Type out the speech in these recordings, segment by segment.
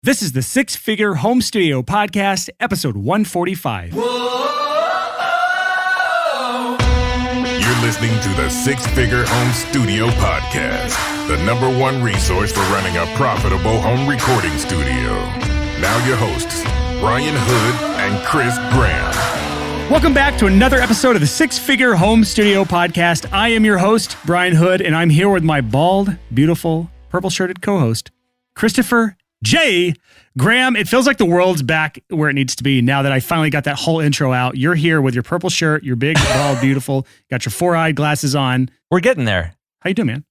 This is the Six Figure Home Studio Podcast, episode 145. You're listening to the Six Figure Home Studio Podcast, the #1 resource for running a profitable home recording studio. Now your hosts, Brian Hood and Chris Graham. Welcome back to another episode of the Six Figure Home Studio Podcast. I am your host, Brian Hood, and I'm here with my bald, beautiful, purple-shirted co-host, Christopher J. Graham. It feels like the world's back where it needs to be now that I finally got that whole intro out. You're here with your purple shirt, your big, bald, beautiful, got your four-eyed glasses on. We're getting there. How you doing, man?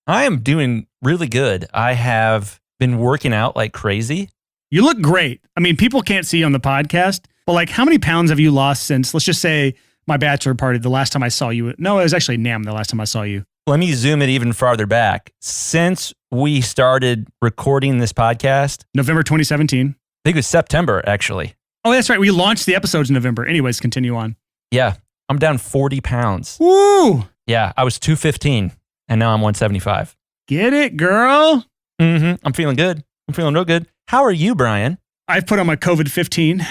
I am doing really good. I have been working out like crazy. You look great. I mean, people can't see you on the podcast, but like how many pounds have you lost since, let's just say, my bachelor party, the last time I saw you? No, it was actually NAMM the last time I saw you. Let me zoom it even farther back. Since we started recording this podcast, November 2017. I think it was September, actually. Oh, that's right. We launched the episodes in November. Anyways, continue on. Yeah, I'm down 40 pounds. Woo! Yeah, I was 215, and now I'm 175. Get it, girl? I'm feeling good. I'm feeling real good. How are you, Brian? I've put on my COVID-15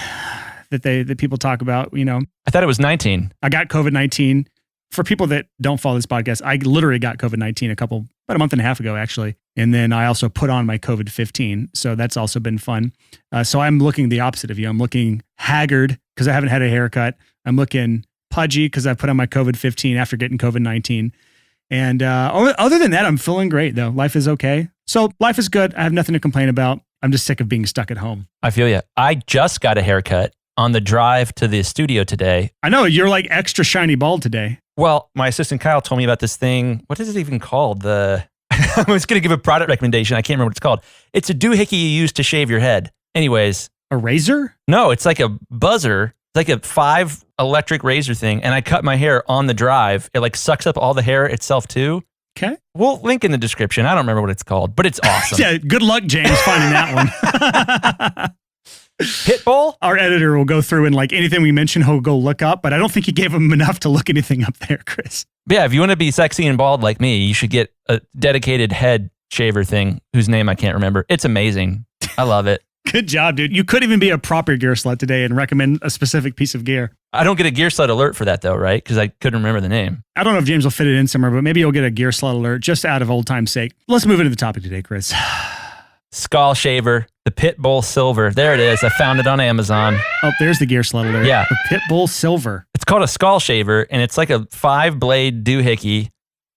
that people talk about, you know. I thought it was 19. I got COVID-19. For people that don't follow this podcast, I literally got COVID-19 about a month and a half ago, actually. And then I also put on my COVID-15. So that's also been fun. So I'm looking the opposite of you. I'm looking haggard because I haven't had a haircut. I'm looking pudgy because I put on my COVID-15 after getting COVID-19. And other than that, I'm feeling great, though. Life is okay. So life is good. I have nothing to complain about. I'm just sick of being stuck at home. I feel you. I just got a haircut on the drive to the studio today. I know, you're like extra shiny bald today. Well, my assistant Kyle told me about this thing. What is it even called? I was going to give a product recommendation. I can't remember what it's called. It's a doohickey you use to shave your head. Anyways. A razor? No, it's like a buzzer. It's like a 5 electric razor thing. And I cut my hair on the drive. It like sucks up all the hair itself too. Okay. We'll link in the description. I don't remember what it's called, but it's awesome. Yeah, good luck, James, finding that one. Pitbull? Our editor will go through and like anything we mention, he'll go look up, but I don't think he gave him enough to look anything up there, Chris. Yeah, if you want to be sexy and bald like me, you should get a dedicated head shaver thing whose name I can't remember. It's amazing. I love it. Good job, dude. You could even be a proper gear slut today and recommend a specific piece of gear. I don't get a gear slut alert for that though, right? Because I couldn't remember the name. I don't know if James will fit it in somewhere, but maybe you'll get a gear slut alert just out of old time's sake. Let's move into the topic today, Chris. Skull shaver, the Pitbull Silver. There it is. I found it on Amazon. Oh, there's the gear slut alert. Yeah. The Pitbull Silver. It's called a skull shaver, and it's like a 5-blade doohickey,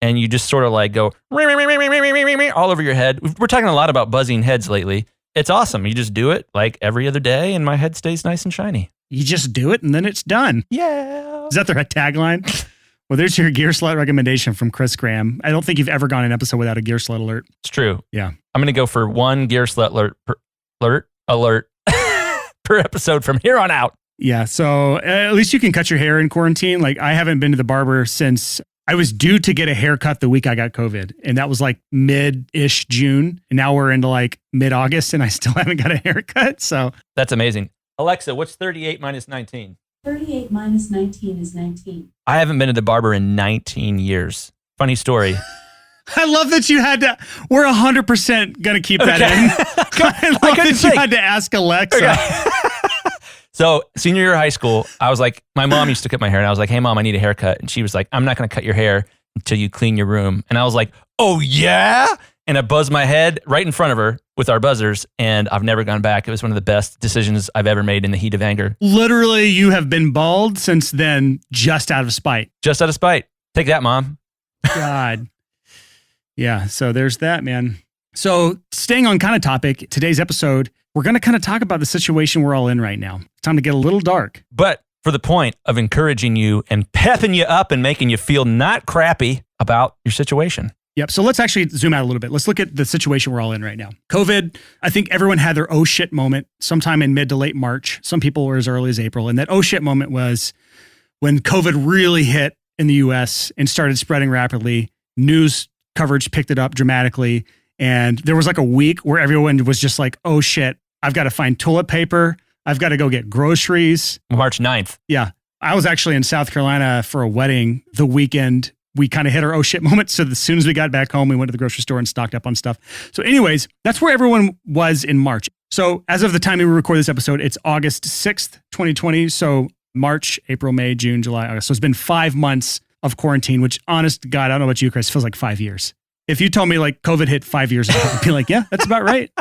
and you just sort of like go all over your head. We're talking a lot about buzzing heads lately. It's awesome. You just do it like every other day, and my head stays nice and shiny. You just do it, and then it's done. Yeah. Is that their tagline? Well, there's your gear slut recommendation from Chris Graham. I don't think you've ever gone an episode without a gear slut alert. It's true. Yeah. I'm going to go for one gear slut alert per episode from here on out. Yeah. So at least you can cut your hair in quarantine. Like I haven't been to the barber since I was due to get a haircut the week I got COVID. And that was like mid-ish June. And now we're into like mid-August and I still haven't got a haircut. So that's amazing. Alexa, what's 38 minus 19? 38 minus 19 is 19. I haven't been to the barber in 19 years. Funny story. I love that you had to, we're 100% going to keep that in. I love that you had to ask Alexa. Okay. So senior year of high school, I was like, my mom used to cut my hair and I was like, hey mom, I need a haircut. And she was like, I'm not going to cut your hair until you clean your room. And I was like, oh yeah? And I buzzed my head right in front of her with our buzzers, and I've never gone back. It was one of the best decisions I've ever made in the heat of anger. Literally, you have been bald since then, just out of spite. Just out of spite. Take that, Mom. God. Yeah, so there's that, man. So staying on kind of topic, today's episode, we're going to kind of talk about the situation we're all in right now. It's time to get a little dark. But for the point of encouraging you and pepping you up and making you feel not crappy about your situation. Yep. So let's actually zoom out a little bit. Let's look at the situation we're all in right now. COVID, I think everyone had their oh shit moment sometime in mid to late March. Some people were as early as April. And that oh shit moment was when COVID really hit in the US and started spreading rapidly. News coverage picked it up dramatically. And there was like a week where everyone was just like, oh shit, I've got to find toilet paper. I've got to go get groceries. March 9th. Yeah. I was actually in South Carolina for a wedding the weekend. We kind of hit our oh shit moment. So as soon as we got back home, we went to the grocery store and stocked up on stuff. So anyways, that's where everyone was in March. So as of the time we record this episode, it's August 6th, 2020. So March, April, May, June, July, August. So it's been 5 months of quarantine, which honest to God, I don't know about you, Chris, feels like 5 years. If you told me like COVID hit 5 years ago, I'd be like, yeah, that's about right.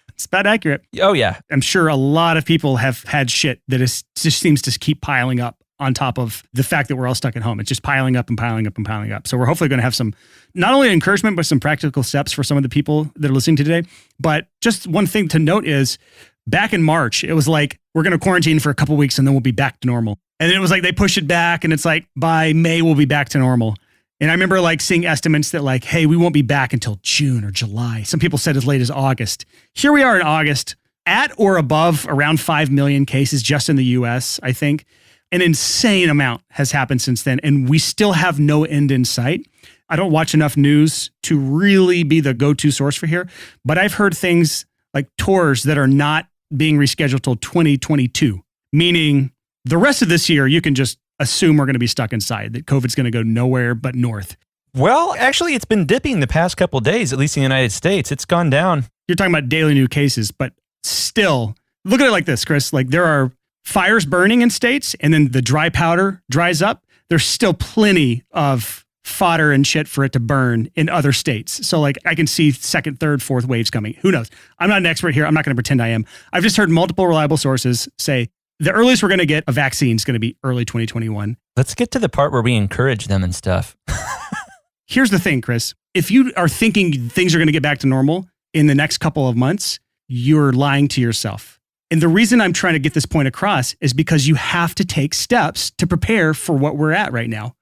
It's about accurate. Oh, yeah. I'm sure a lot of people have had shit that just seems to keep piling up on top of the fact that we're all stuck at home. It's just piling up and piling up and piling up. So we're hopefully going to have some, not only encouragement, but some practical steps for some of the people that are listening to today. But just one thing to note is back in March, it was like, we're going to quarantine for a couple of weeks and then we'll be back to normal. And then it was like, they pushed it back and it's like, by May, we'll be back to normal. And I remember like seeing estimates that like, hey, we won't be back until June or July. Some people said as late as August. Here we are in August, at or above around 5 million cases just in the US, I think. An insane amount has happened since then, and we still have no end in sight. I don't watch enough news to really be the go-to source for here, but I've heard things like tours that are not being rescheduled till 2022, meaning the rest of this year, you can just assume we're going to be stuck inside, that COVID's going to go nowhere but north. Well, actually, it's been dipping the past couple of days, at least in the United States. It's gone down. You're talking about daily new cases, but still, look at it like this, Chris. Like there are fires burning in states and then the dry powder dries up. There's still plenty of fodder and shit for it to burn in other states. So like I can see second, third, fourth waves coming. Who knows? I'm not an expert here. I'm not going to pretend I am. I've just heard multiple reliable sources say the earliest we're going to get a vaccine is going to be early 2021. Let's get to the part where we encourage them and stuff. Here's the thing, Chris. If you are thinking things are going to get back to normal in the next couple of months, you're lying to yourself. And the reason I'm trying to get this point across is because you have to take steps to prepare for what we're at right now.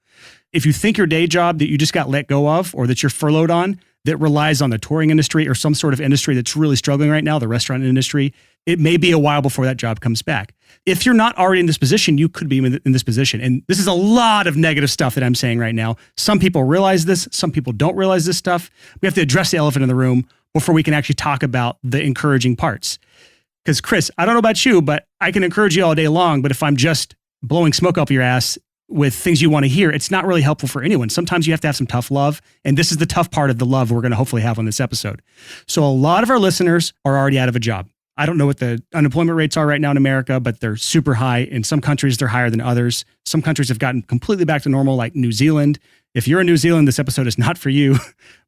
If you think your day job that you just got let go of or that you're furloughed on, that relies on the touring industry or some sort of industry that's really struggling right now, the restaurant industry, it may be a while before that job comes back. If you're not already in this position, you could be in this position. And this is a lot of negative stuff that I'm saying right now. Some people realize this. Some people don't realize this stuff. We have to address the elephant in the room before we can actually talk about the encouraging parts. Because Chris, I don't know about you, but I can encourage you all day long. But if I'm just blowing smoke up your ass with things you want to hear, it's not really helpful for anyone. Sometimes you have to have some tough love. And this is the tough part of the love we're going to hopefully have on this episode. So a lot of our listeners are already out of a job. I don't know what the unemployment rates are right now in America, but they're super high. In some countries, they're higher than others. Some countries have gotten completely back to normal, like New Zealand. If you're in New Zealand, this episode is not for you.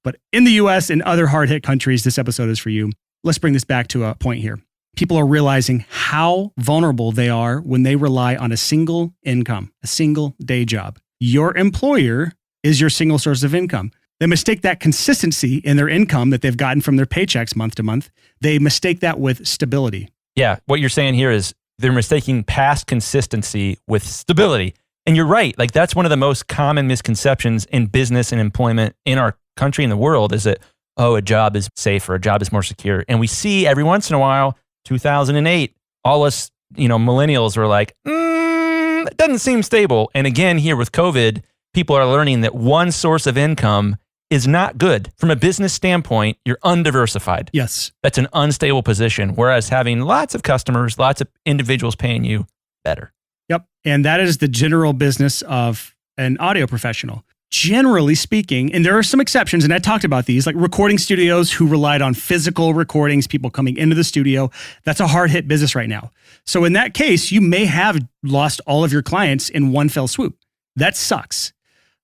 But in the US and other hard-hit countries, this episode is for you. Let's bring this back to a point here. People are realizing how vulnerable they are when they rely on a single income, a single day job. Your employer is your single source of income. They mistake that consistency in their income that they've gotten from their paychecks month to month. They mistake that with stability. Yeah, what you're saying here is they're mistaking past consistency with stability. And you're right. Like that's one of the most common misconceptions in business and employment in our country and the world is that, oh, a job is safer, a job is more secure. And we see every once in a while, 2008, all us, millennials were like, it doesn't seem stable. And again, here with COVID, people are learning that one source of income is not good. From a business standpoint, you're undiversified. Yes. That's an unstable position. Whereas having lots of customers, lots of individuals paying you, better. Yep. And that is the general business of an audio professional. Generally speaking, and there are some exceptions, and I talked about these, like recording studios who relied on physical recordings, people coming into the studio. That's a hard hit business right now. So in that case, you may have lost all of your clients in one fell swoop. That sucks.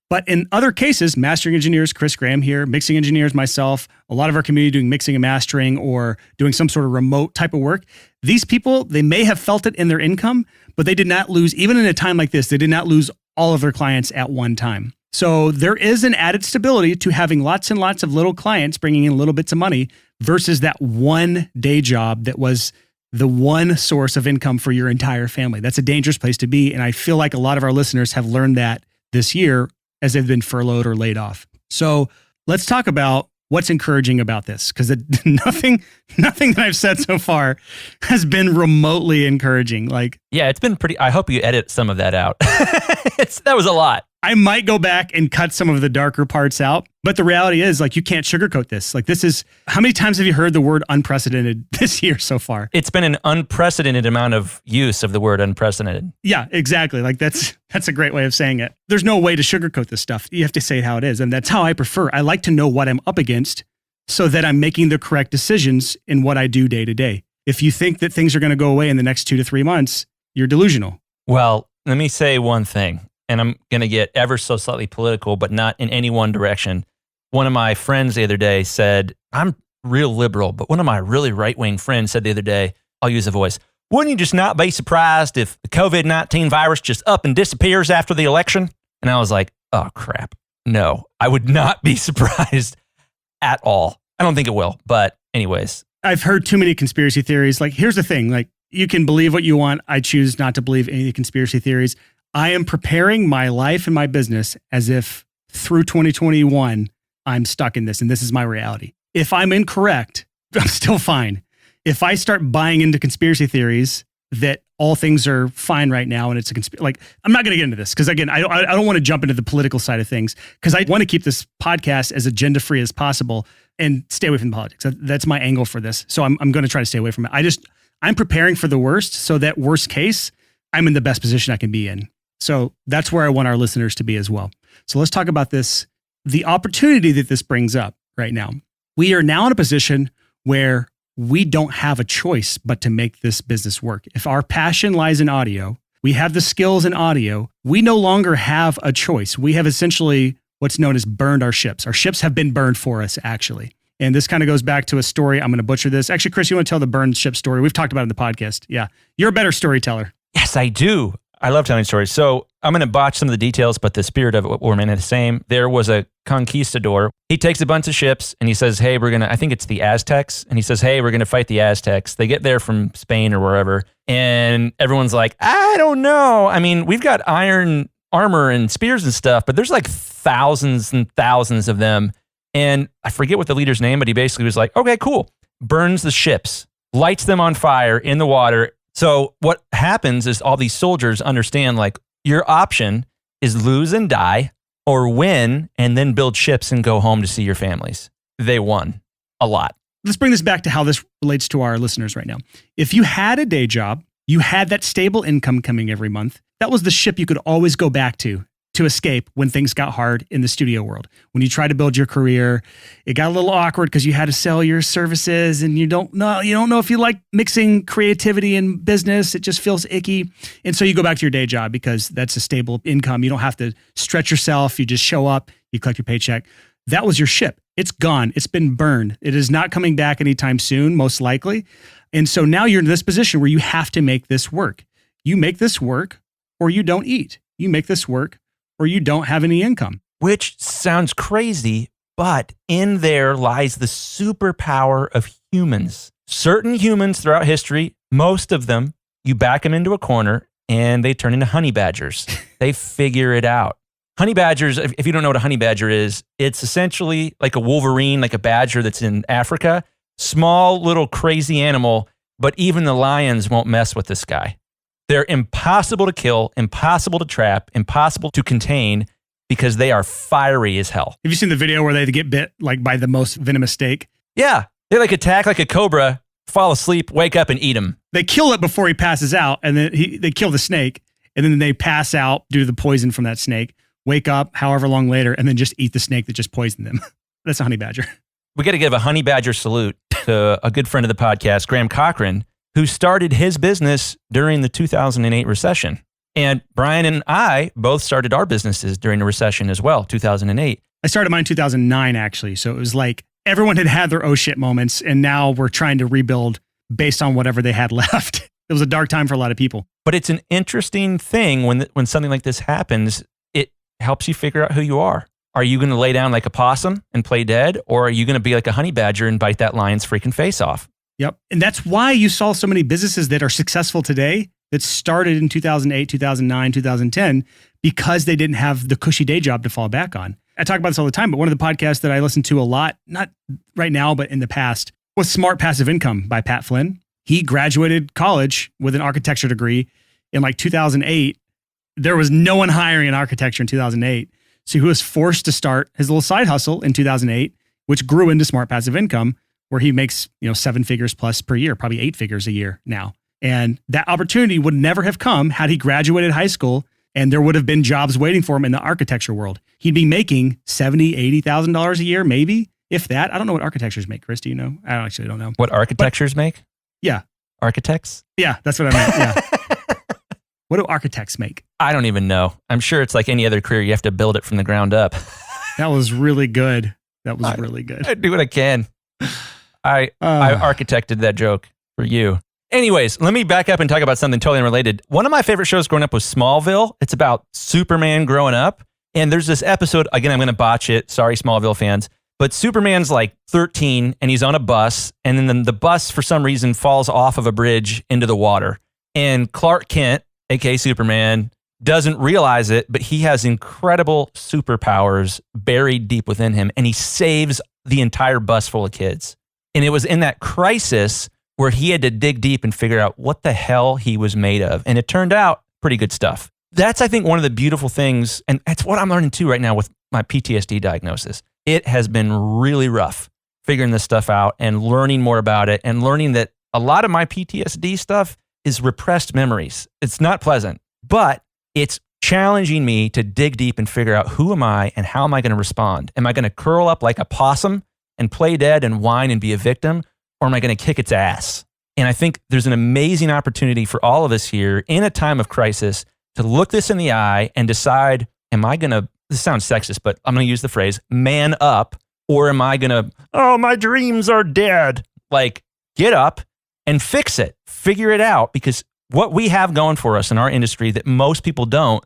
But in other cases, mastering engineers, Chris Graham here, mixing engineers, myself, a lot of our community doing mixing and mastering or doing some sort of remote type of work. These people, they may have felt it in their income, but they did not lose, even in a time like this, they did not lose all of their clients at one time. So there is an added stability to having lots and lots of little clients bringing in little bits of money versus that one day job that was the one source of income for your entire family. That's a dangerous place to be. And I feel like a lot of our listeners have learned that this year as they've been furloughed or laid off. So let's talk about what's encouraging about this, because nothing that I've said so far has been remotely encouraging. Yeah, it's been pretty. I hope you edit some of that out. That was a lot. I might go back and cut some of the darker parts out, but the reality is you can't sugarcoat this. This is, how many times have you heard the word unprecedented this year so far? It's been an unprecedented amount of use of the word unprecedented. Yeah, exactly. That's a great way of saying it. There's no way to sugarcoat this stuff. You have to say it how it is. And that's how I prefer. I like to know what I'm up against so that I'm making the correct decisions in what I do day to day. If you think that things are going to go away in the next 2 to 3 months, you're delusional. Well, let me say one thing, and I'm going to get ever so slightly political, but not in any one direction. One of my friends the other day said, I'm real liberal, but one of my really right-wing friends said the other day, I'll use a voice, wouldn't you just not be surprised if the COVID-19 virus just up and disappears after the election? And I was like, oh, crap. No, I would not be surprised at all. I don't think it will, but anyways. I've heard too many conspiracy theories. Like, here's the thing. Like, you can believe what you want. I choose not to believe any of the conspiracy theories. I am preparing my life and my business as if through 2021, I'm stuck in this and this is my reality. If I'm incorrect, I'm still fine. If I start buying into conspiracy theories that all things are fine right now and it's a conspiracy, like, I'm not going to get into this because, again, I don't want to jump into the political side of things because I want to keep this podcast as agenda free as possible and stay away from politics. That's my angle for this. So I'm going to try to stay away from it. I'm preparing for the worst so that worst case, I'm in the best position I can be in. So that's where I want our listeners to be as well. So let's talk about this, the opportunity that this brings up right now. We are now in a position where we don't have a choice but to make this business work. If our passion lies in audio, we have the skills in audio, we no longer have a choice. We have essentially what's known as burned our ships. Our ships have been burned for us, actually. And this kind of goes back to a story. I'm going to butcher this. Actually, Chris, you want to tell the burned ship story? We've talked about it in the podcast. Yeah. You're a better storyteller. Yes, I do. I love telling stories. So I'm going to botch some of the details, but the spirit of it will remain the same. There was a conquistador. He takes a bunch of ships and he says, hey, I think it's the Aztecs. And he says, hey, we're going to fight the Aztecs. They get there from Spain or wherever. And everyone's like, I don't know. I mean, we've got iron armor and spears and stuff, but there's like thousands and thousands of them. And I forget what the leader's name, but he basically was like, okay, cool. Burns the ships, lights them on fire in the water. So what happens is all these soldiers understand, like, your option is lose and die or win and then build ships and go home to see your families. They won a lot. Let's bring this back to how this relates to our listeners right now. If you had a day job, you had that stable income coming every month, that was the ship you could always go back to escape when things got hard in the studio world. When you tried to build your career, it got a little awkward because you had to sell your services and you don't know if you like mixing creativity and business. It just feels icky. And so you go back to your day job because that's a stable income. You don't have to stretch yourself. You just show up, you collect your paycheck. That was your ship. It's gone. It's been burned. It is not coming back anytime soon, most likely. And so now you're in this position where you have to make this work. You make this work or you don't eat. You make this work or you don't have any income. Which sounds crazy, but in there lies the superpower of humans. Certain humans throughout history, most of them, you back them into a corner and they turn into honey badgers. They figure it out. Honey badgers, if you don't know what a honey badger is, it's essentially like a wolverine, like a badger that's in Africa. Small, little crazy animal, but even the lions won't mess with this guy. They're impossible to kill, impossible to trap, impossible to contain because they are fiery as hell. Have you seen the video where they get bit like by the most venomous snake? Yeah. They like attack like a cobra, fall asleep, wake up and eat him. They kill it before he passes out and then they kill the snake and then they pass out due to the poison from that snake, wake up however long later and then just eat the snake that just poisoned them. That's a honey badger. We got to give a honey badger salute to a good friend of the podcast, Graham Cochran, who started his business during the 2008 recession. And Brian and I both started our businesses during the recession as well, 2008. I started mine in 2009, actually. So it was like everyone had their oh shit moments, and now we're trying to rebuild based on whatever they had left. It was a dark time for a lot of people. But it's an interesting thing when something like this happens, it helps you figure out who you are. Are you going to lay down like a possum and play dead? Or are you going to be like a honey badger and bite that lion's freaking face off? Yep. And that's why you saw so many businesses that are successful today that started in 2008, 2009, 2010, because they didn't have the cushy day job to fall back on. I talk about this all the time, but one of the podcasts that I listen to a lot, not right now, but in the past, was Smart Passive Income by Pat Flynn. He graduated college with an architecture degree in like 2008. There was no one hiring in architecture in 2008. So he was forced to start his little side hustle in 2008, which grew into Smart Passive Income, where he makes, 7 figures plus per year, probably 8 figures a year now. And that opportunity would never have come had he graduated high school and there would have been jobs waiting for him in the architecture world. He'd be making $70,000, $80,000 a year, maybe, if that. I don't know what architectures make, Chris. Do you know? I actually don't know. What architectures make? Yeah. Architects? Yeah, that's what I meant. Yeah. What do architects make? I don't even know. I'm sure it's like any other career. You have to build it from the ground up. That was really good. That was really good. I do what I can. I architected that joke for you. Anyways, let me back up and talk about something totally unrelated. One of my favorite shows growing up was Smallville. It's about Superman growing up. And there's this episode, again, I'm going to botch it. Sorry, Smallville fans. But Superman's like 13 and he's on a bus. And then the bus, for some reason, falls off of a bridge into the water. And Clark Kent, aka Superman, doesn't realize it, but he has incredible superpowers buried deep within him. And he saves the entire bus full of kids. And it was in that crisis where he had to dig deep and figure out what the hell he was made of. And it turned out pretty good stuff. That's, I think, one of the beautiful things, and that's what I'm learning too right now with my PTSD diagnosis. It has been really rough figuring this stuff out and learning more about it and learning that a lot of my PTSD stuff is repressed memories. It's not pleasant, but it's challenging me to dig deep and figure out who am I and how am I going to respond? Am I going to curl up like a possum and play dead and whine and be a victim? Or am I going to kick its ass? And I think there's an amazing opportunity for all of us here in a time of crisis to look this in the eye and decide, am I going to, this sounds sexist, but I'm going to use the phrase, man up, or am I going to, oh, my dreams are dead? Like, get up and fix it. Figure it out, because what we have going for us in our industry that most people don't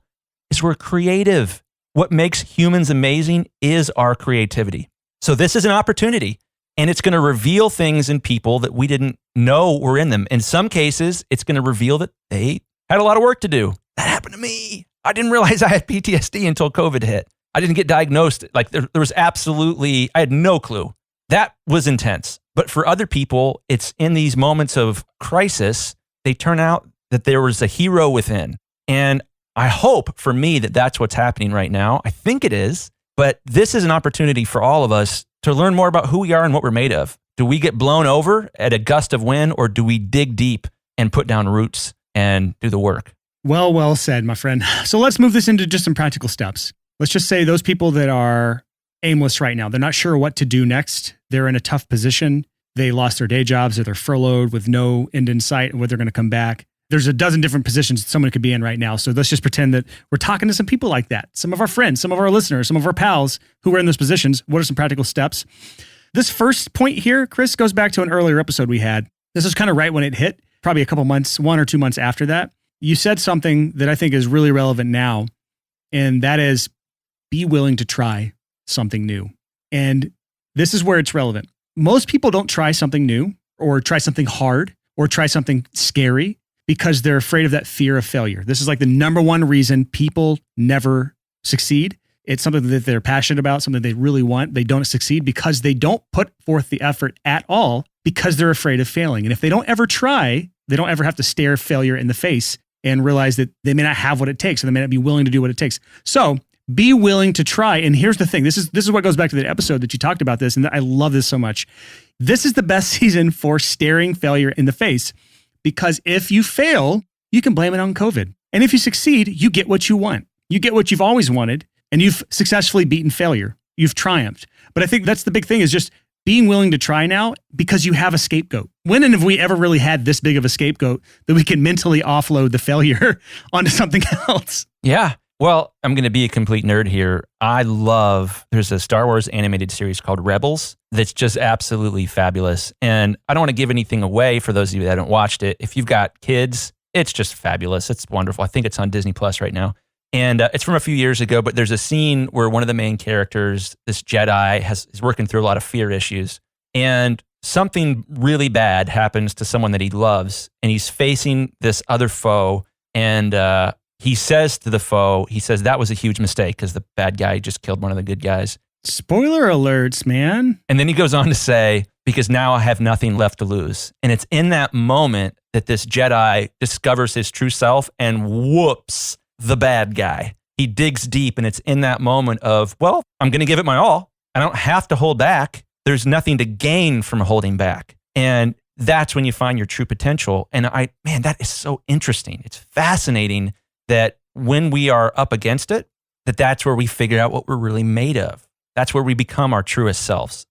is we're creative. What makes humans amazing is our creativity. So this is an opportunity, and it's going to reveal things in people that we didn't know were in them. In some cases, it's going to reveal that they had a lot of work to do. That happened to me. I didn't realize I had PTSD until COVID hit. I didn't get diagnosed. Like there was absolutely, I had no clue. That was intense. But for other people, it's in these moments of crisis, they turn out that there was a hero within. And I hope for me that that's what's happening right now. I think it is. But this is an opportunity for all of us to learn more about who we are and what we're made of. Do we get blown over at a gust of wind, or do we dig deep and put down roots and do the work? Well said, my friend. So let's move this into just some practical steps. Let's just say those people that are aimless right now, they're not sure what to do next. They're in a tough position. They lost their day jobs, or they're furloughed with no end in sight and whether they're going to come back. There's a dozen different positions someone could be in right now. So let's just pretend that we're talking to some people like that. Some of our friends, some of our listeners, some of our pals who are in those positions. What are some practical steps? This first point here, Chris, goes back to an earlier episode we had. This is kind of right when it hit, probably a couple months, 1 or 2 months after that. You said something that I think is really relevant now, and that is be willing to try something new. And this is where it's relevant. Most people don't try something new or try something hard or try something scary because they're afraid of that fear of failure. This is like the number one reason people never succeed. It's something that they're passionate about, something they really want. They don't succeed because they don't put forth the effort at all because they're afraid of failing. And if they don't ever try, they don't ever have to stare failure in the face and realize that they may not have what it takes, or they may not be willing to do what it takes. So be willing to try. And here's the thing. This is what goes back to the episode that you talked about this. And I love this so much. This is the best season for staring failure in the face, because if you fail, you can blame it on COVID. And if you succeed, you get what you want. You get what you've always wanted, and you've successfully beaten failure. You've triumphed. But I think that's the big thing, is just being willing to try now because you have a scapegoat. When and have we ever really had this big of a scapegoat that we can mentally offload the failure onto something else? Yeah. Well, I'm going to be a complete nerd here. There's a Star Wars animated series called Rebels that's just absolutely fabulous. And I don't want to give anything away for those of you that haven't watched it. If you've got kids, it's just fabulous. It's wonderful. I think it's on Disney Plus right now. And it's from a few years ago, but there's a scene where one of the main characters, this Jedi, is working through a lot of fear issues. And something really bad happens to someone that he loves. And he's facing this other foe. And he says to the foe, that was a huge mistake because the bad guy just killed one of the good guys. Spoiler alerts, man. And then he goes on to say, because now I have nothing left to lose. And it's in that moment that this Jedi discovers his true self and whoops the bad guy. He digs deep, and it's in that moment of, well, I'm going to give it my all. I don't have to hold back. There's nothing to gain from holding back. And that's when you find your true potential. And that is so interesting. It's fascinating that when we are up against it, that's where we figure out what we're really made of. That's where we become our truest selves.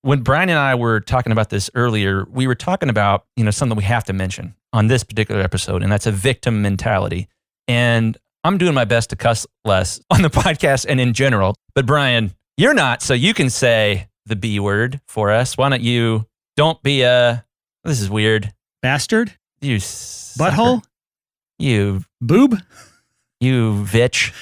when Brian and I were talking about this earlier, we were talking about, something we have to mention on this particular episode, and that's a victim mentality. And I'm doing my best to cuss less on the podcast and in general. But Brian, you're not, so you can say the B word for us. Why don't you, this is weird. Bastard? You sucker. Butthole? You boob? You bitch.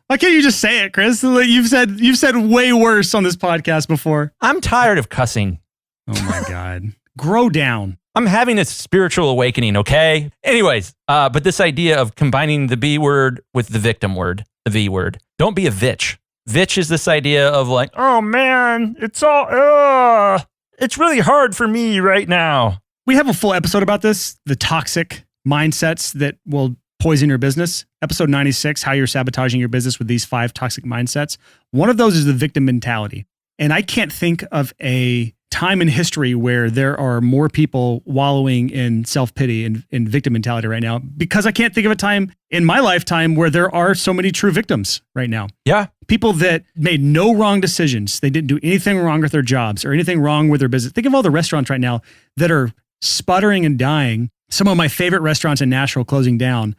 Why can't you just say it, Chris? You've said way worse on this podcast before. I'm tired of cussing. Oh my God. Grow down. I'm having a spiritual awakening, okay? Anyways, but this idea of combining the B word with the victim word, the V word. Don't be a vitch. Vitch is this idea of like, oh man, it's really hard for me right now. We have a full episode about this, the toxic mindsets that will poison your business. Episode 96, how you're sabotaging your business with these 5 toxic mindsets. One of those is the victim mentality. And I can't think of a time in history where there are more people wallowing in self-pity and in victim mentality right now, because I can't think of a time in my lifetime where there are so many true victims right now. Yeah. People that made no wrong decisions. They didn't do anything wrong with their jobs or anything wrong with their business. Think of all the restaurants right now that are sputtering and dying. Some of my favorite restaurants in Nashville closing down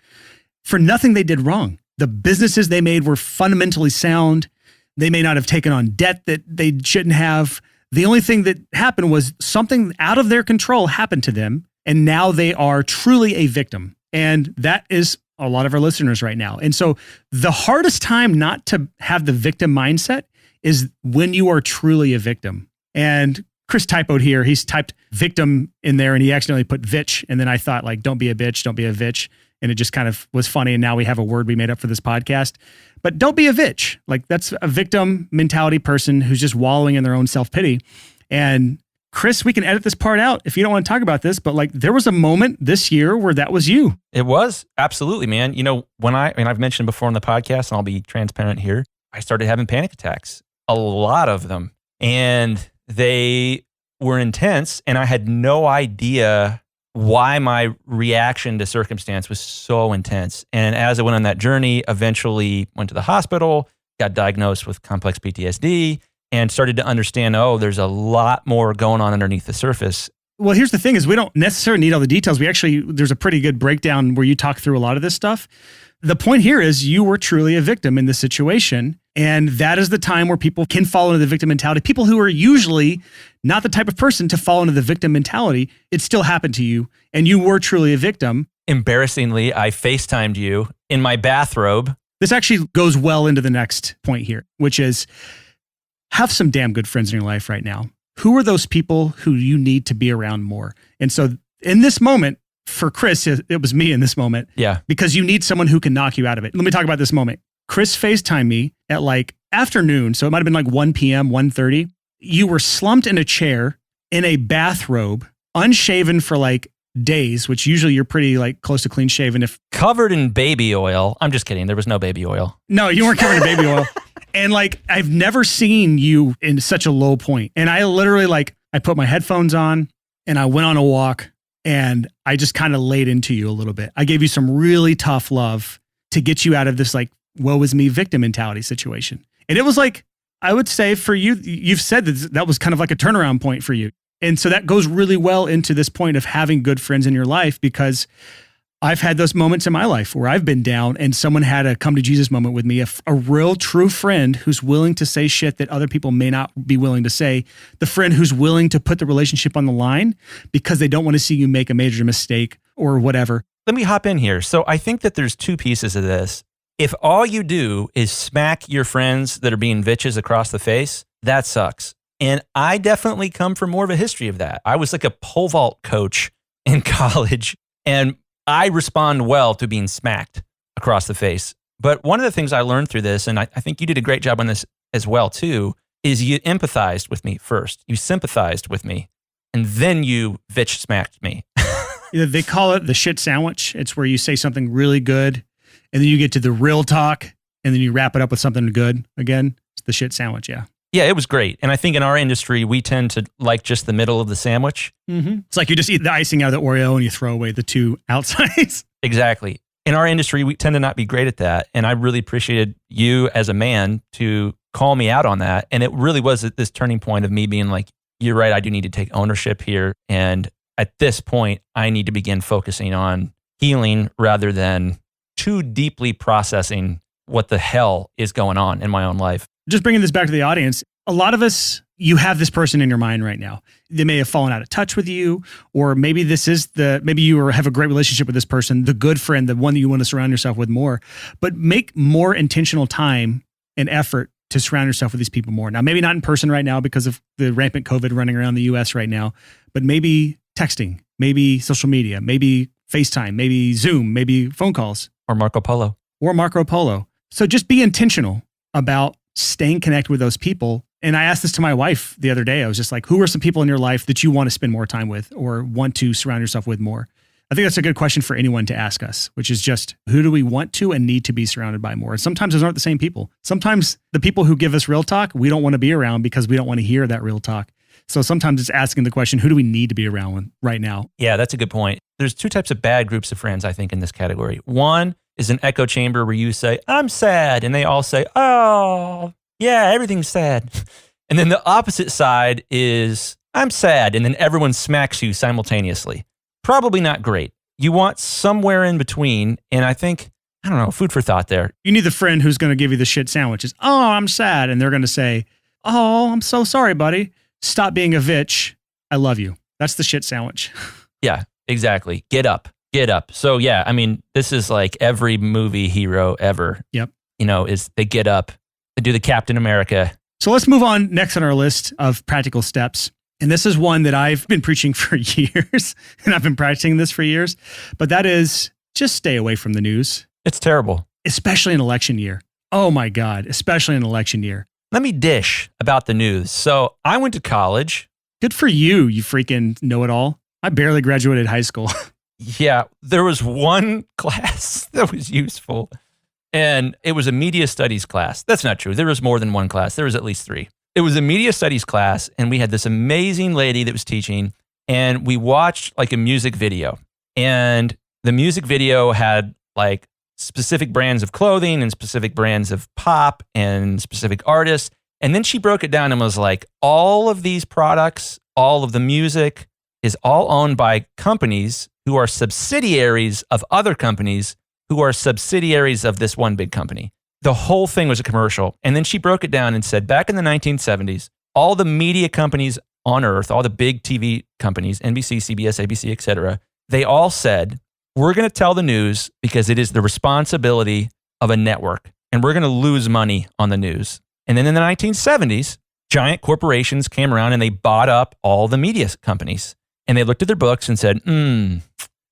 for nothing they did wrong. The businesses they made were fundamentally sound. They may not have taken on debt that they shouldn't have. The only thing that happened was something out of their control happened to them, and now they are truly a victim. And that is a lot of our listeners right now. And so the hardest time not to have the victim mindset is when you are truly a victim. And Chris typoed here. He's typed victim in there and he accidentally put vitch. And then I thought like, don't be a bitch, don't be a vitch. And it just kind of was funny. And now we have a word we made up for this podcast. But don't be a vitch. Like that's a victim mentality person who's just wallowing in their own self-pity. And Chris, we can edit this part out if you don't want to talk about this, but like there was a moment this year where that was you. It was. Absolutely, man. When I've mentioned before on the podcast, and I'll be transparent here, I started having panic attacks, a lot of them. And they were intense, and I had no idea why my reaction to circumstance was so intense. And as I went on that journey, eventually went to the hospital, got diagnosed with complex PTSD, and started to understand, there's a lot more going on underneath the surface. Well, here's the thing is we don't necessarily need all the details. There's a pretty good breakdown where you talk through a lot of this stuff. The point here is you were truly a victim in this situation. And that is the time where people can fall into the victim mentality. People who are usually not the type of person to fall into the victim mentality, it still happened to you. And you were truly a victim. Embarrassingly, I FaceTimed you in my bathrobe. This actually goes well into the next point here, which is have some damn good friends in your life right now. Who are those people who you need to be around more? And so in this moment, for Chris, it was me in this moment. Yeah. Because you need someone who can knock you out of it. Let me talk about this moment. Chris FaceTimed me at like afternoon. So it might've been like 1 p.m., 1:30. You were slumped in a chair in a bathrobe, unshaven for like days, which usually you're pretty like close to clean shaven. If covered in baby oil. I'm just kidding. There was no baby oil. No, you weren't covered in baby oil. And like, I've never seen you in such a low point. And I literally I put my headphones on and I went on a walk and I just kind of laid into you a little bit. I gave you some really tough love to get you out of this like, woe is me victim mentality situation. And it was like, I would say for you, you've said that was kind of like a turnaround point for you. And so that goes really well into this point of having good friends in your life, because I've had those moments in my life where I've been down and someone had a come to Jesus moment with me, a real true friend who's willing to say shit that other people may not be willing to say, the friend who's willing to put the relationship on the line because they don't want to see you make a major mistake or whatever. Let me hop in here. So I think that there's 2 pieces of this. If all you do is smack your friends that are being bitches across the face, that sucks. And I definitely come from more of a history of that. I was like a pole vault coach in college, and I respond well to being smacked across the face. But one of the things I learned through this, and I think you did a great job on this as well too, is you empathized with me first. You sympathized with me, and then you bitch smacked me. They call it the shit sandwich. It's where you say something really good, and then you get to the real talk, and then you wrap it up with something good again. It's the shit sandwich, yeah. Yeah, it was great. And I think in our industry, we tend to like just the middle of the sandwich. Mm-hmm. It's like you just eat the icing out of the Oreo and you throw away the 2 outsides. Exactly. In our industry, we tend to not be great at that. And I really appreciated you as a man to call me out on that. And it really was at this turning point of me being like, you're right, I do need to take ownership here. And at this point, I need to begin focusing on healing rather than too deeply processing what the hell is going on in my own life. Just bringing this back to the audience, a lot of us, you have this person in your mind right now. They may have fallen out of touch with you, or maybe maybe you have a great relationship with this person, the good friend, the one that you want to surround yourself with more, but make more intentional time and effort to surround yourself with these people more. Now, maybe not in person right now because of the rampant COVID running around the US right now, but maybe texting, maybe social media, maybe FaceTime, maybe Zoom, maybe phone calls. Or Marco Polo. So just be intentional about staying connected with those people. And I asked this to my wife the other day. I was just like, who are some people in your life that you want to spend more time with or want to surround yourself with more? I think that's a good question for anyone to ask us, which is just who do we want to and need to be surrounded by more? And sometimes those aren't the same people. Sometimes the people who give us real talk, we don't want to be around because we don't want to hear that real talk. So sometimes it's asking the question, who do we need to be around with right now? Yeah, that's a good point. There's two types of bad groups of friends, I think, in this category. One is an echo chamber where you say, I'm sad. And they all say, oh, yeah, everything's sad. And then the opposite side is, I'm sad. And then everyone smacks you simultaneously. Probably not great. You want somewhere in between. And I think, I don't know, food for thought there. You need the friend who's going to give you the shit sandwiches. Oh, I'm sad. And they're going to say, oh, I'm so sorry, buddy. Stop being a bitch. I love you. That's the shit sandwich. Yeah, exactly. Get up. So yeah, I mean, this is like every movie hero ever. Yep. Is they get up, they do the Captain America. So let's move on next on our list of practical steps. And this is one that I've been preaching for years, and I've been practicing this for years, but that is just stay away from the news. It's terrible. Especially in election year. Oh my God, especially in election year. Let me dish about the news. So I went to college. Good for you, you freaking know-it-all. I barely graduated high school. Yeah, there was one class that was useful, and it was a media studies class. That's not true. There was more than one class. There was at least 3. It was a media studies class, and we had this amazing lady that was teaching, and we watched like a music video. And the music video had like specific brands of clothing and specific brands of pop and specific artists. And then she broke it down and was like, all of these products, all of the music is all owned by companies who are subsidiaries of other companies who are subsidiaries of this one big company. The whole thing was a commercial. And then she broke it down and said, back in the 1970s, all the media companies on earth, all the big TV companies, NBC, CBS, ABC, et cetera, they all said, we're going to tell the news because it is the responsibility of a network, and we're going to lose money on the news. And then in the 1970s, giant corporations came around and they bought up all the media companies. And they looked at their books and said,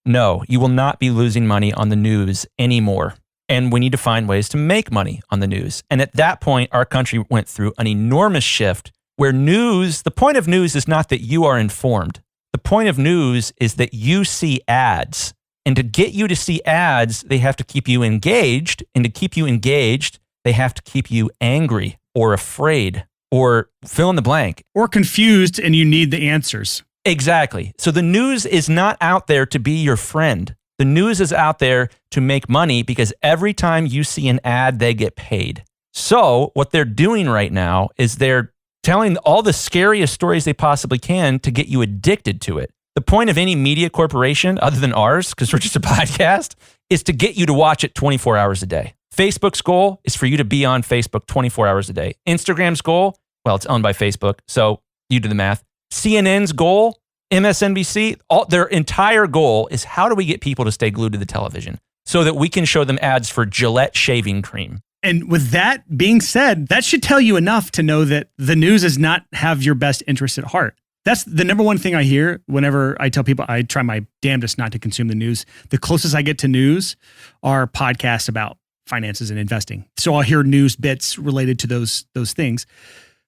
no, you will not be losing money on the news anymore. And we need to find ways to make money on the news. And at that point, our country went through an enormous shift where the point of news is not that you are informed. The point of news is that you see ads. And to get you to see ads, they have to keep you engaged. And to keep you engaged, they have to keep you angry or afraid or fill in the blank. Or confused and you need the answers. Exactly. So the news is not out there to be your friend. The news is out there to make money because every time you see an ad, they get paid. So what they're doing right now is they're telling all the scariest stories they possibly can to get you addicted to it. The point of any media corporation, other than ours, because we're just a podcast, is to get you to watch it 24 hours a day. Facebook's goal is for you to be on Facebook 24 hours a day. Instagram's goal, well, it's owned by Facebook, so you do the math. CNN's goal, MSNBC, their entire goal is how do we get people to stay glued to the television so that we can show them ads for Gillette shaving cream. And with that being said, that should tell you enough to know that the news does not have your best interest at heart. That's the number one thing I hear whenever I tell people I try my damnedest not to consume the news. The closest I get to news are podcasts about finances and investing. So I'll hear news bits related to those things.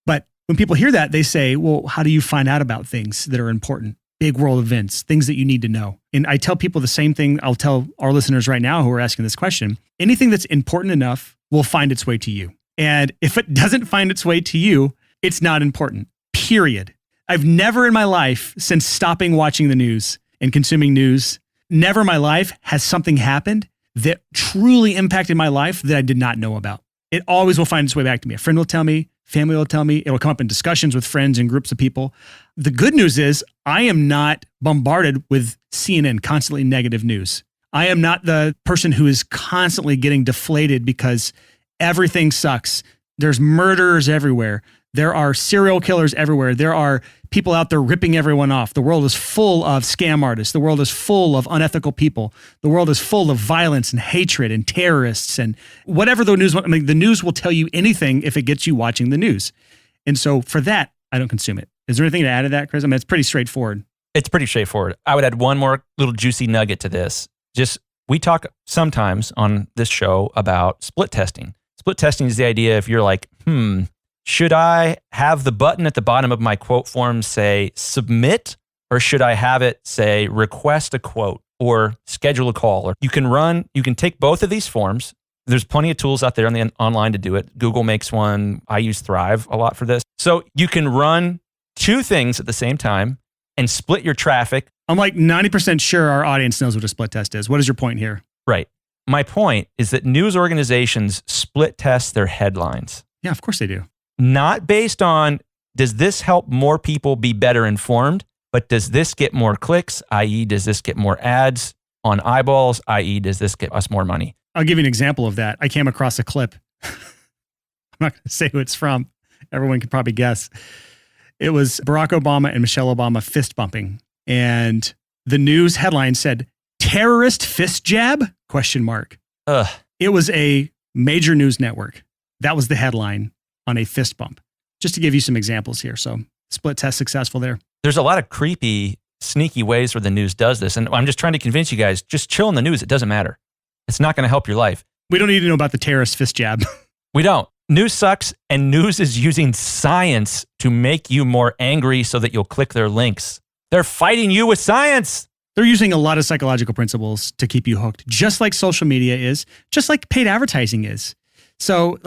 But when people hear that, they say, well, how do you find out about things that are important? Big world events, things that you need to know. And I tell people the same thing I'll tell our listeners right now who are asking this question. Anything that's important enough will find its way to you. And if it doesn't find its way to you, it's not important, period. I've never in my life, since stopping watching the news and consuming news, never in my life has something happened that truly impacted my life that I did not know about. It always will find its way back to me. A friend will tell me, family will tell me, it will come up in discussions with friends and groups of people. The good news is I am not bombarded with CNN, constantly negative news. I am not the person who is constantly getting deflated because everything sucks. There's murderers everywhere. There are serial killers everywhere. There are people out there ripping everyone off. The world is full of scam artists. The world is full of unethical people. The world is full of violence and hatred and terrorists and whatever the news. I mean, the news will tell you anything if it gets you watching the news. And so for that, I don't consume it. Is there anything to add to that, Chris? I mean, it's pretty straightforward. It's pretty straightforward. I would add one more little juicy nugget to this. We talk sometimes on this show about split testing. Split testing is the idea if you're like, should I have the button at the bottom of my quote form say submit, or should I have it say request a quote or schedule a call? Or you can take both of these forms. There's plenty of tools out there online to do it. Google makes one. I use Thrive a lot for this. So you can run two things at the same time and split your traffic. I'm like 90% sure our audience knows what a split test is. What is your point here? Right. My point is that news organizations split test their headlines. Yeah, of course they do. Not based on, does this help more people be better informed, but does this get more clicks, i.e., does this get more ads on eyeballs, i.e., does this get us more money? I'll give you an example of that. I came across a clip. I'm not going to say who it's from. Everyone can probably guess. It was Barack Obama and Michelle Obama fist bumping. And the news headline said, terrorist fist jab? ? Ugh. It was a major news network. That was the headline on a fist bump. Just to give you some examples here. So split test successful there. There's a lot of creepy, sneaky ways where the news does this. And I'm just trying to convince you guys, just chill in the news. It doesn't matter. It's not going to help your life. We don't need to know about the terrorist fist jab. We don't. News sucks, and news is using science to make you more angry so that you'll click their links. They're fighting you with science. They're using a lot of psychological principles to keep you hooked, just like social media is, just like paid advertising is. So,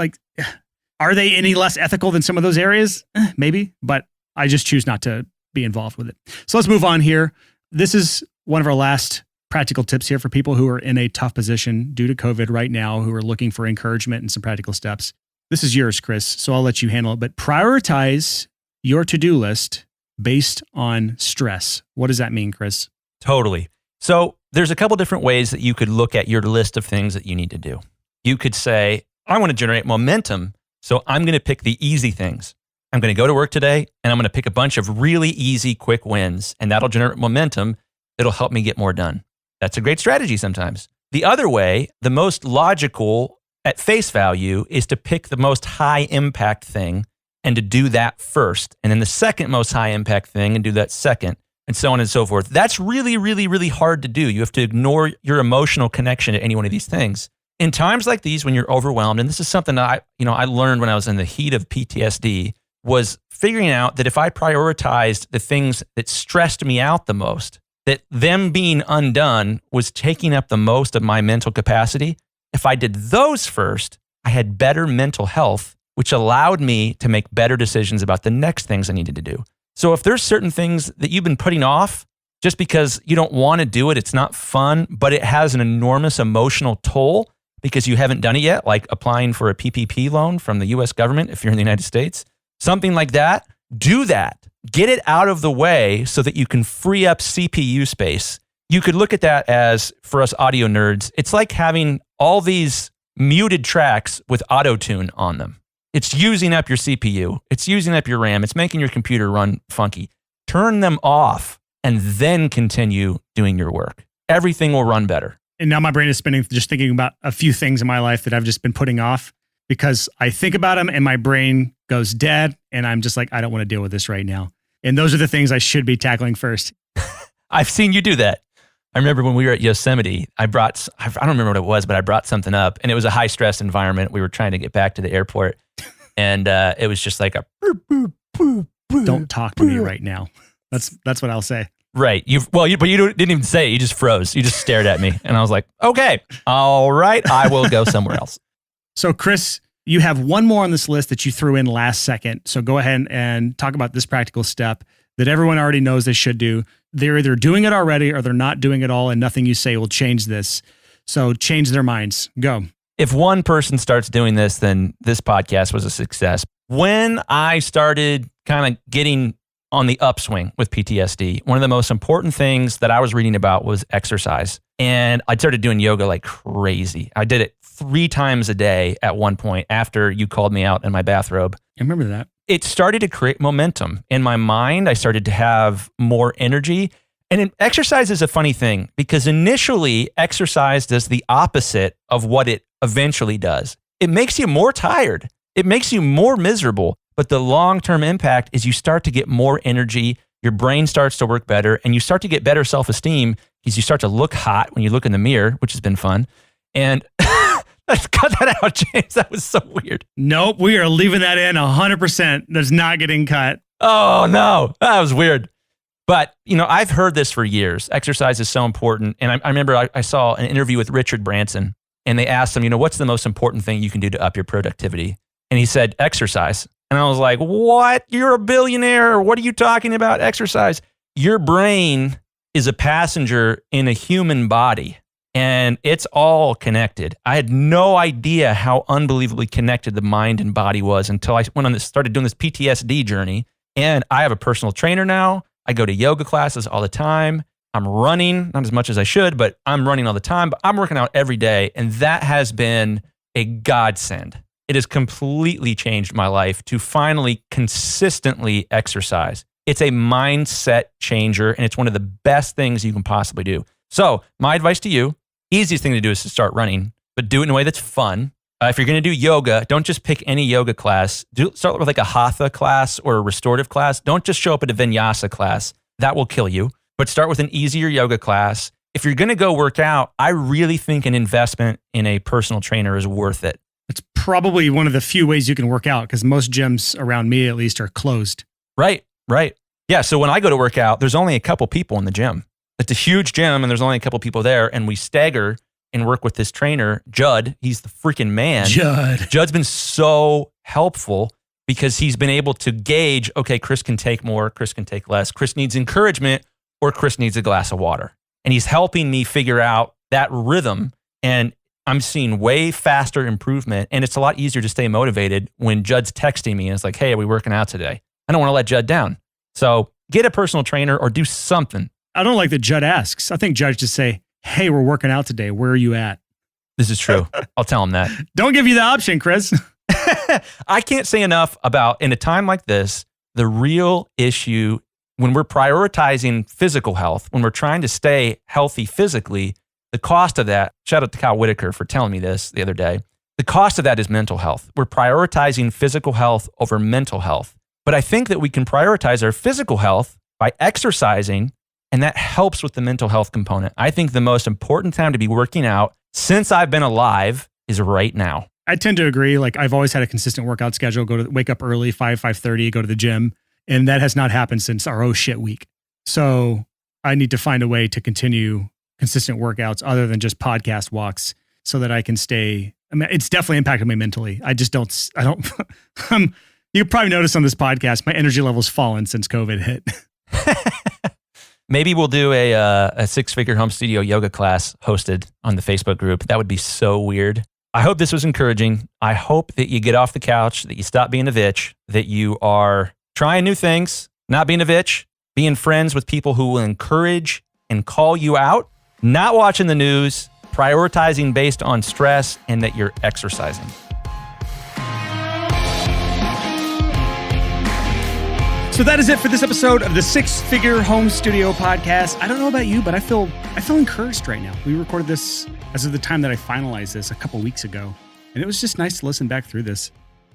are they any less ethical than some of those areas? Maybe, but I just choose not to be involved with it. So let's move on here. This is one of our last practical tips here for people who are in a tough position due to COVID right now, who are looking for encouragement and some practical steps. This is yours, Chris, so I'll let you handle it, but prioritize your to-do list based on stress. What does that mean, Chris? Totally. So there's a couple different ways that you could look at your list of things that you need to do. You could say, I want to generate momentum, so I'm going to pick the easy things. I'm going to go to work today, and I'm going to pick a bunch of really easy, quick wins, and that'll generate momentum. It'll help me get more done. That's a great strategy sometimes. The other way, the most logical at face value, is to pick the most high impact thing and to do that first, and then the second most high impact thing and do that second, and so on and so forth. That's really, really, really hard to do. You have to ignore your emotional connection to any one of these things. In times like these, when you're overwhelmed, and this is something that I learned when I was in the heat of PTSD, was figuring out that if I prioritized the things that stressed me out the most, that them being undone was taking up the most of my mental capacity. If I did those first, I had better mental health, which allowed me to make better decisions about the next things I needed to do. So if there's certain things that you've been putting off just because you don't want to do it, it's not fun, but it has an enormous emotional toll because you haven't done it yet, like applying for a PPP loan from the US government if you're in the United States, something like that, do that. Get it out of the way so that you can free up CPU space. You could look at that as, for us audio nerds, it's like having all these muted tracks with auto-tune on them. It's using up your CPU. It's using up your RAM. It's making your computer run funky. Turn them off and then continue doing your work. Everything will run better. And now my brain is spinning just thinking about a few things in my life that I've just been putting off because I think about them and my brain goes dead and I'm just like, I don't want to deal with this right now. And those are the things I should be tackling first. I've seen you do that. I remember when we were at Yosemite, I don't remember what it was, but I brought something up and it was a high stress environment. We were trying to get back to the airport and it was just like a don't talk to me right now. That's what I'll say. Right. But you didn't even say it. You just froze. You just stared at me. And I was like, okay, all right, I will go somewhere else. So Chris, you have one more on this list that you threw in last second. So go ahead and talk about this practical step that everyone already knows they should do. They're either doing it already or they're not doing it all and nothing you say will change this. So change their minds. Go. if one person starts doing this, then this podcast was a success. When I started kind of getting on the upswing with PTSD, one of the most important things that I was reading about was exercise. And I started doing yoga like crazy. I did it 3 times a day at one point after you called me out in my bathrobe. I remember that. It started to create momentum in my mind. I started to have more energy. And exercise is a funny thing because initially exercise does the opposite of what it eventually does. It makes you more tired. It makes you more miserable. But the long-term impact is you start to get more energy, your brain starts to work better, and you start to get better self-esteem because you start to look hot when you look in the mirror, which has been fun. And let's cut that out, James. That was so weird. Nope, we are leaving that in 100%. That's not getting cut. Oh, no. That was weird. But, I've heard this for years. Exercise is so important. And I remember I saw an interview with Richard Branson, and they asked him, what's the most important thing you can do to up your productivity? And he said, exercise. And I was like, what? You're a billionaire. What are you talking about? Exercise. Your brain is a passenger in a human body, and it's all connected. I had no idea how unbelievably connected the mind and body was until I started doing this PTSD journey. And I have a personal trainer now. I go to yoga classes all the time. I'm running, not as much as I should, but I'm running all the time. But I'm working out every day, and that has been a godsend. It has completely changed my life to finally consistently exercise. It's a mindset changer, and it's one of the best things you can possibly do. So my advice to you, easiest thing to do is to start running, but do it in a way that's fun. If you're going to do yoga, don't just pick any yoga class. Start with like a hatha class or a restorative class. Don't just show up at a vinyasa class. That will kill you. But start with an easier yoga class. If you're going to go work out, I really think an investment in a personal trainer is worth it. It's probably one of the few ways you can work out because most gyms around me, at least, are closed. Right. Yeah, so when I go to work out, there's only a couple people in the gym. It's a huge gym and there's only a couple people there, and we stagger and work with this trainer, Judd. He's the freaking man. Judd's been so helpful because he's been able to gauge, okay, Chris can take more, Chris can take less, Chris needs encouragement, or Chris needs a glass of water. And he's helping me figure out that rhythm, and I'm seeing way faster improvement, and it's a lot easier to stay motivated when Judd's texting me and it's like, hey, are we working out today? I don't want to let Judd down. So get a personal trainer or do something. I don't like that Judd asks. I think Judd just say, hey, we're working out today. Where are you at? This is true. I'll tell him that. Don't give you the option, Chris. I can't say enough about, in a time like this, the real issue when we're prioritizing physical health, when we're trying to stay healthy physically, the cost of that, shout out to Kyle Whitaker for telling me this the other day, the cost of that is mental health. We're prioritizing physical health over mental health. But I think that we can prioritize our physical health by exercising, and that helps with the mental health component. I think the most important time to be working out since I've been alive is right now. I tend to agree. Like, I've always had a consistent workout schedule, wake up early, 5:30, go to the gym. And that has not happened since our oh shit week. So I need to find a way to continue consistent workouts other than just podcast walks so that I can stay. I mean, it's definitely impacted me mentally. I don't, you probably noticed on this podcast, my energy level's fallen since COVID hit. Maybe we'll do a six-figure home studio yoga class hosted on the Facebook group. That would be so weird. I hope this was encouraging. I hope that you get off the couch, that you stop being a bitch, that you are trying new things, not being a bitch, being friends with people who will encourage and call you out, not watching the news, prioritizing based on stress, and that you're exercising. So that is it for this episode of the Six Figure Home Studio Podcast. I don't know about you, but I feel encouraged right now. We recorded this as of the time that I finalized this a couple weeks ago, and it was just nice to listen back through this.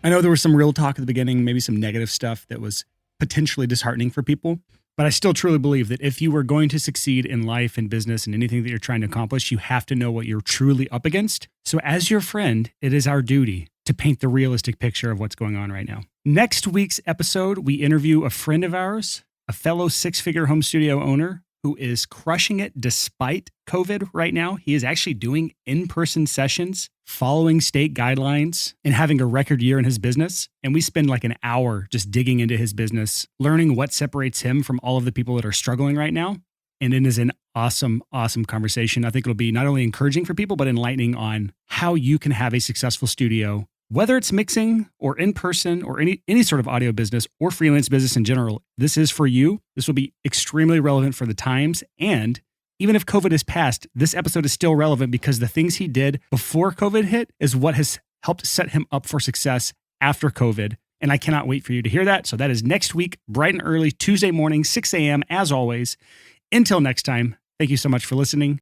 I know there was some real talk at the beginning, maybe some negative stuff that was potentially disheartening for people, but I still truly believe that if you are going to succeed in life and business and anything that you're trying to accomplish, you have to know what you're truly up against. So as your friend, it is our duty to paint the realistic picture of what's going on right now. Next week's episode, we interview a friend of ours, a fellow six-figure home studio owner who is crushing it despite COVID right now. He is actually doing in-person sessions, following state guidelines, and having a record year in his business. And we spend like an hour just digging into his business, learning what separates him from all of the people that are struggling right now. And it is an Awesome conversation. I think it'll be not only encouraging for people, but enlightening on how you can have a successful studio, whether it's mixing or in person or any sort of audio business or freelance business in general. This is for you. This will be extremely relevant for the times. And even if COVID is past, this episode is still relevant because the things he did before COVID hit is what has helped set him up for success after COVID. And I cannot wait for you to hear that. So that is next week, bright and early, Tuesday morning, 6 a.m. as always. Until next time, thank you so much for listening.